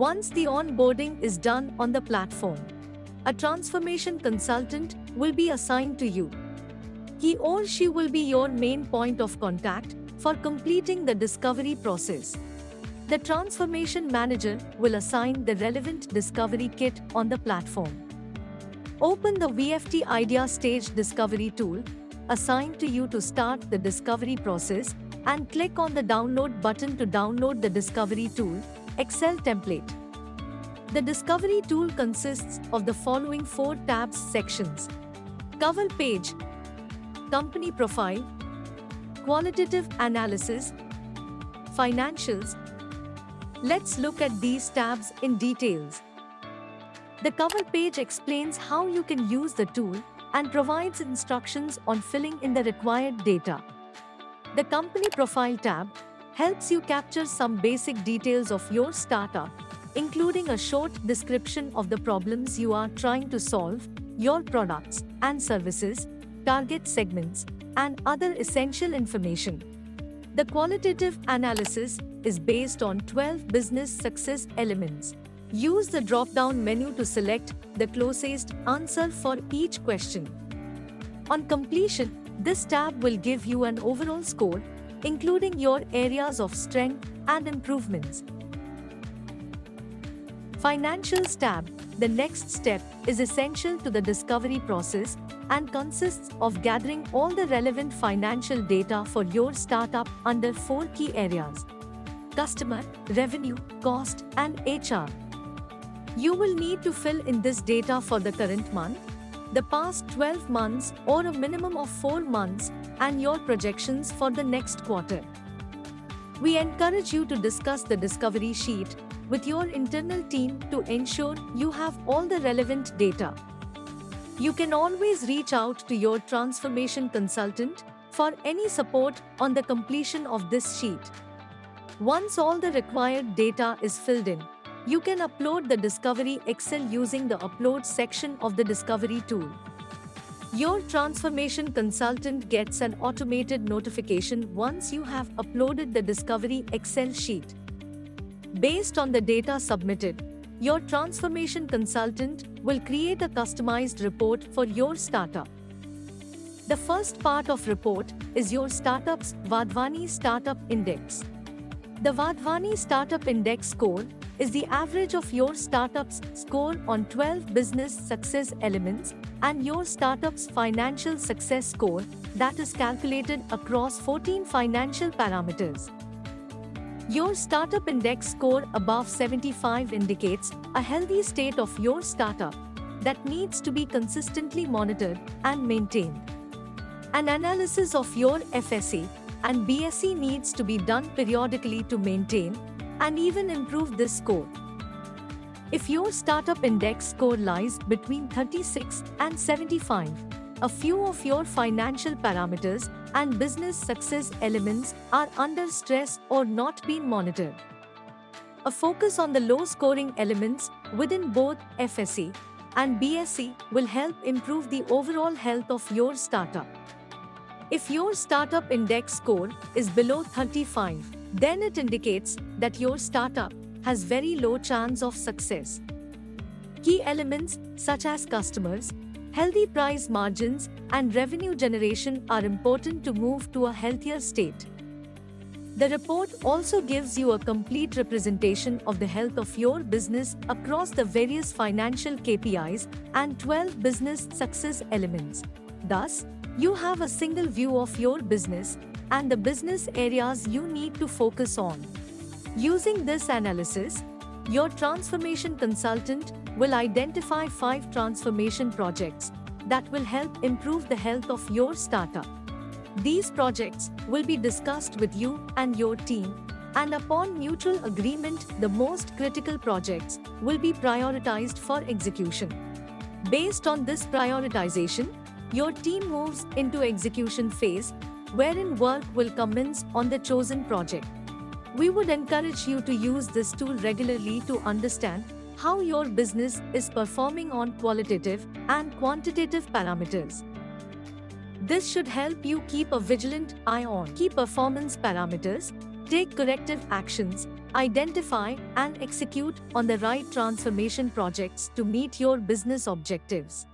Once the onboarding is done on the platform, a transformation consultant will be assigned to you. He or she will be your main point of contact for completing the discovery process. The transformation manager will assign the relevant discovery kit on the platform. Open the VFT Idea Stage Discovery tool assigned to you to start the discovery process and click on the download button to download the discovery tool Excel template. The discovery tool consists of the following 4 tabs sections: cover page, company profile, qualitative analysis, financials. Let's look at these tabs in details. The cover page explains how you can use the tool and provides instructions on filling in the required data. The company profile tab helps you capture some basic details of your startup, including a short description of the problems you are trying to solve, your products and services, target segments, and other essential information. The qualitative analysis is based on 12 business success elements. Use the drop-down menu to select the closest answer for each question. On completion, this tab will give you an overall score, including your areas of strength and improvements. Financials tab. The next step is essential to the discovery process and consists of gathering all the relevant financial data for your startup under 4 key areas: customer, revenue, cost, and HR. You will need to fill in this data for the current month, the past 12 months or a minimum of 4 months, and your projections for the next quarter. We encourage you to discuss the discovery sheet with your internal team to ensure you have all the relevant data. You can always reach out to your transformation consultant for any support on the completion of this sheet. Once all the required data is filled in, you can upload the Discovery Excel using the Upload section of the Discovery tool. Your transformation consultant gets an automated notification once you have uploaded the Discovery Excel sheet. Based on the data submitted, your transformation consultant will create a customized report for your startup. The first part of report is your startup's Vadhvani Startup Index. The Vadhvani Startup Index score is the average of your startup's score on 12 business success elements and your startup's financial success score that is calculated across 14 financial parameters. Your startup index score above 75 indicates a healthy state of your startup that needs to be consistently monitored and maintained. An analysis of your FSE and BSE needs to be done periodically to maintain and even improve this score. If your startup index score lies between 36 and 75, a few of your financial parameters and business success elements are under stress or not being monitored. A focus on the low-scoring elements within both FSE and BSE will help improve the overall health of your startup. If your startup index score is below 35, then it indicates that your startup has very low chance of success. Key elements such as customers, healthy price margins, and revenue generation are important to move to a healthier state. The report also gives you a complete representation of the health of your business across the various financial KPIs and 12 business success elements. Thus, you have a single view of your business and the business areas you need to focus on. Using this analysis, your transformation consultant will identify 5 transformation projects that will help improve the health of your startup. These projects will be discussed with you and your team, and upon mutual agreement, the most critical projects will be prioritized for execution. Based on this prioritization, your team moves into execution phase, wherein work will commence on the chosen project. We would encourage you to use this tool regularly to understand how your business is performing on qualitative and quantitative parameters. This should help you keep a vigilant eye on key performance parameters, Take corrective actions, identify and execute on the right transformation projects to meet your business objectives.